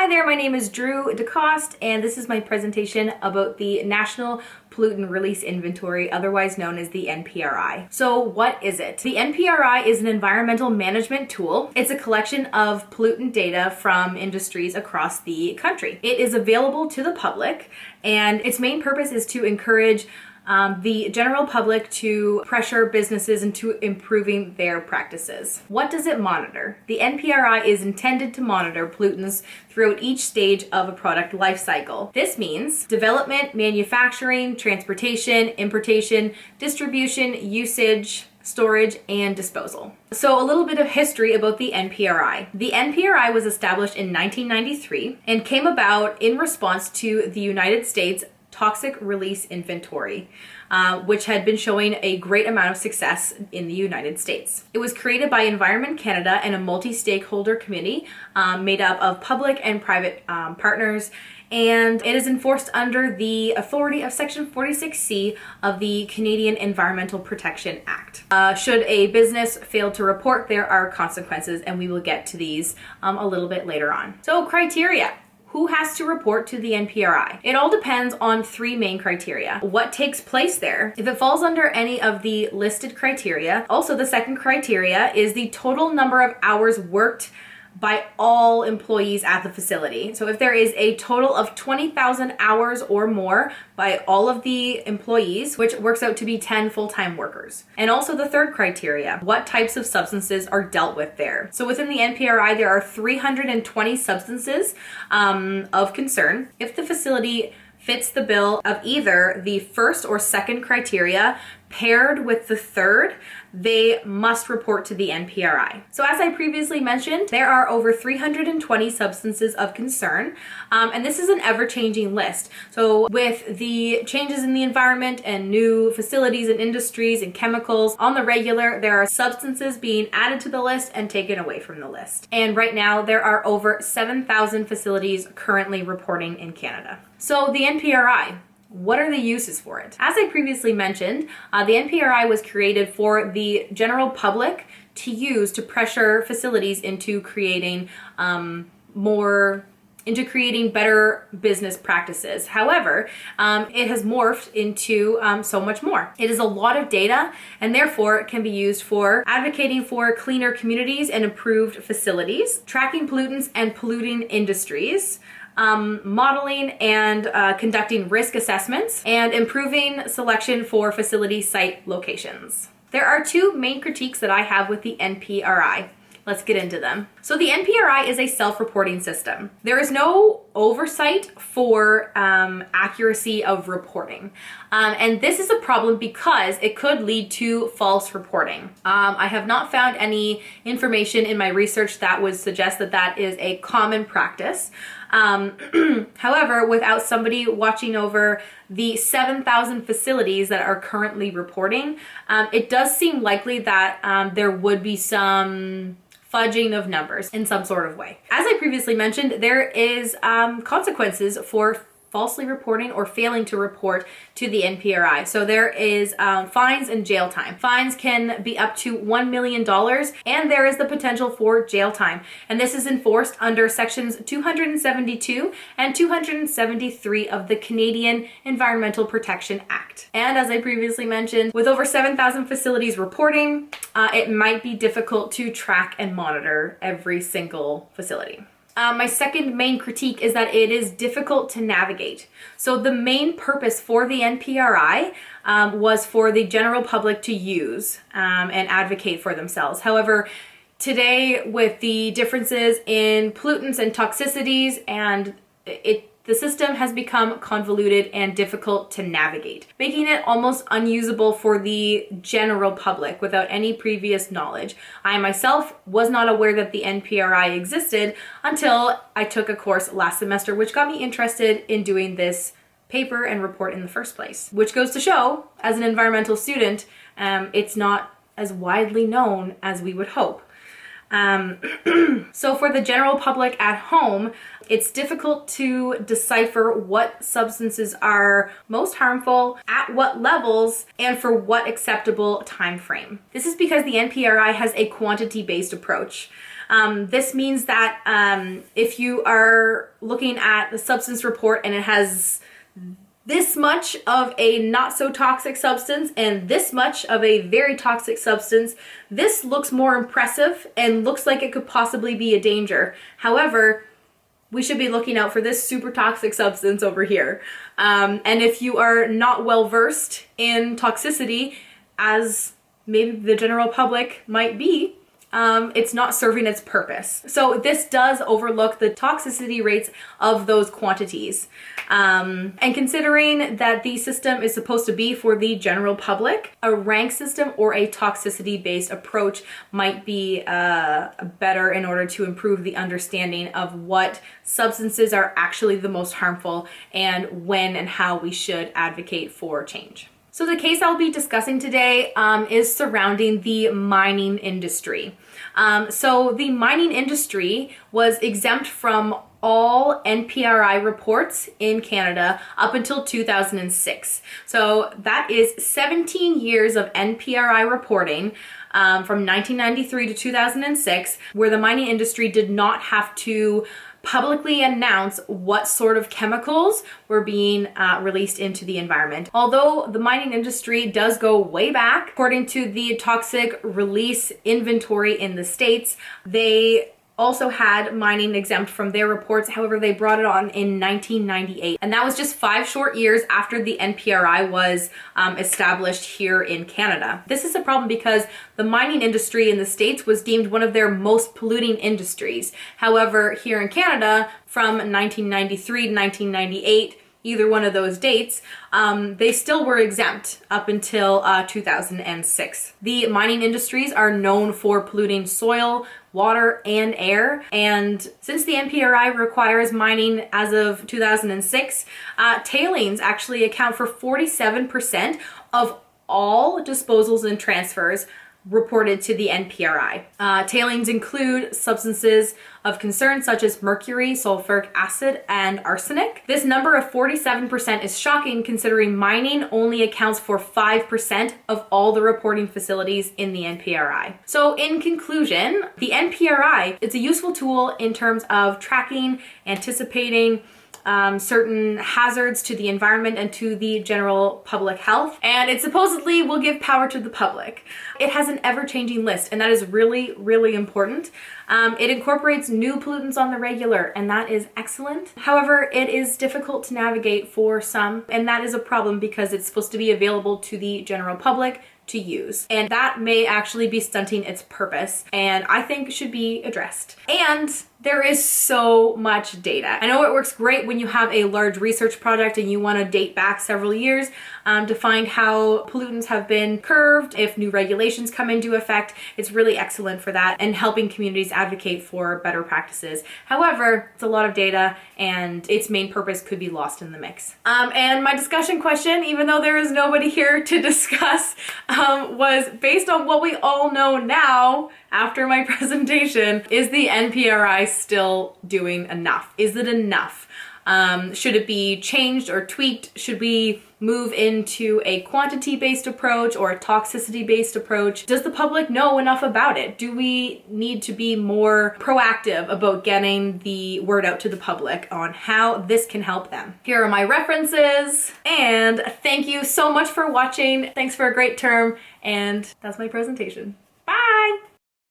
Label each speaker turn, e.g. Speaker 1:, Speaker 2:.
Speaker 1: Hi there, my name is Drew DeCoste, and this is my presentation about the National Pollutant Release Inventory, otherwise known as the NPRI. So what is it? The NPRI is an environmental management tool. It's a collection of pollutant data from industries across the country. It is available to the public, and its main purpose is to encourage the general public to pressure businesses into improving their practices. What does it monitor? The NPRI is intended to monitor pollutants throughout each stage of a product life cycle. This means development, manufacturing, transportation, importation, distribution, usage, storage, and disposal. So a little bit of history about the NPRI. The NPRI was established in 1993 and came about in response to the United States Toxic Release Inventory, which had been showing a great amount of success in the United States. It was created by Environment Canada and a multi-stakeholder committee made up of public and private partners, and it is enforced under the authority of Section 46C of the Canadian Environmental Protection Act. Should a business fail to report, there are consequences, and we will get to these a little bit later on. So, criteria. Who has to report to the NPRI? It all depends on three main criteria. What takes place there? If it falls under any of the listed criteria. Also, the second criteria is the total number of hours worked by all employees at the facility. So if there is a total of 20,000 hours or more by all of the employees, which works out to be 10 full-time workers. And also the third criteria, what types of substances are dealt with there. So within the NPRI, there are 320 substances of concern. If the facility fits the bill of either the first or second criteria paired with the third, they must report to the NPRI. So as I previously mentioned, there are over 320 substances of concern, and this is an ever-changing list. So with the changes in the environment and new facilities and industries and chemicals on the regular, there are substances being added to the list and taken away from the list. And right now, there are over 7,000 facilities currently reporting in Canada. So the NPRI, what are the uses for it? As I previously mentioned, the NPRI was created for the general public to use to pressure facilities into creating better business practices. However, it has morphed into so much more. It is a lot of data, and therefore it can be used for advocating for cleaner communities and improved facilities, tracking pollutants and polluting industries, modeling and conducting risk assessments, and improving selection for facility site locations. There are two main critiques that I have with the NPRI. Let's get into them. So the NPRI is a self-reporting system. There is no oversight for accuracy of reporting. And this is a problem because it could lead to false reporting. I have not found any information in my research that would suggest that that is a common practice. However, without somebody watching over the 7,000 facilities that are currently reporting, it does seem likely that there would be some fudging of numbers in some sort of way. As I previously mentioned, there is consequences for falsely reporting or failing to report to the NPRI. So there is fines and jail time. Fines can be up to $1 million, and there is the potential for jail time. And this is enforced under sections 272 and 273 of the Canadian Environmental Protection Act. And as I previously mentioned, with over 7,000 facilities reporting, it might be difficult to track and monitor every single facility. My second main critique is that it is difficult to navigate. So the main purpose for the NPRI was for the general public to use and advocate for themselves. However, today with the differences in pollutants and toxicities, and the system has become convoluted and difficult to navigate, making it almost unusable for the general public without any previous knowledge. I myself was not aware that the NPRI existed until I took a course last semester, which got me interested in doing this paper and report in the first place, which goes to show, as an environmental student, it's not as widely known as we would hope. So for the general public at home, it's difficult to decipher what substances are most harmful, at what levels, and for what acceptable time frame. This is because the NPRI has a quantity-based approach. This means that if you are looking at the substance report and it has this much of a not so toxic substance and this much of a very toxic substance, this looks more impressive and looks like it could possibly be a danger. However, we should be looking out for this super toxic substance over here. And if you are not well versed in toxicity, as maybe the general public might be, it's not serving its purpose. So this does overlook the toxicity rates of those quantities. And considering that the system is supposed to be for the general public, a rank system or a toxicity-based approach might be better in order to improve the understanding of what substances are actually the most harmful and when and how we should advocate for change. So the case I'll be discussing today is surrounding the mining industry. So the mining industry was exempt from all NPRI reports in Canada up until 2006. So that is 17 years of NPRI reporting from 1993 to 2006, where the mining industry did not have to publicly announce what sort of chemicals were being released into the environment. Although the mining industry does go way back, according to the toxic release inventory in the States, they also had mining exempt from their reports. However, they brought it on in 1998. And that was just 5 short years after the NPRI was established here in Canada. This is a problem because the mining industry in the States was deemed one of their most polluting industries. However, here in Canada, from 1993 to 1998, either one of those dates, they still were exempt up until 2006. The mining industries are known for polluting soil, water, and air. And since the NPRI requires mining as of 2006, tailings actually account for 47% of all disposals and transfers reported to the NPRI. Tailings include substances of concern such as mercury, sulfuric acid, and arsenic. This number of 47% is shocking considering mining only accounts for 5% of all the reporting facilities in the NPRI. So in conclusion, the NPRI is a useful tool in terms of tracking, anticipating, certain hazards to the environment and to the general public health, and it supposedly will give power to the public. It has an ever-changing list, and that is really, really important. It incorporates new pollutants on the regular, and that is excellent. However, it is difficult to navigate for some, and that is a problem because it's supposed to be available to the general public to use. And that may actually be stunting its purpose, and I think should be addressed. And there is so much data. I know it works great when you have a large research project and you want to date back several years to find how pollutants have been curved, if new regulations come into effect. It's really excellent for that and helping communities advocate for better practices. However, it's a lot of data and its main purpose could be lost in the mix. And my discussion question, even though there is nobody here to discuss, was based on what we all know now after my presentation, is the NPRI still doing enough? Is it enough? Should it be changed or tweaked? Should we move into a quantity-based approach or a toxicity-based approach? Does the public know enough about it? Do we need to be more proactive about getting the word out to the public on how this can help them? Here are my references, and thank you so much for watching. Thanks for a great term, and that's my presentation. Bye!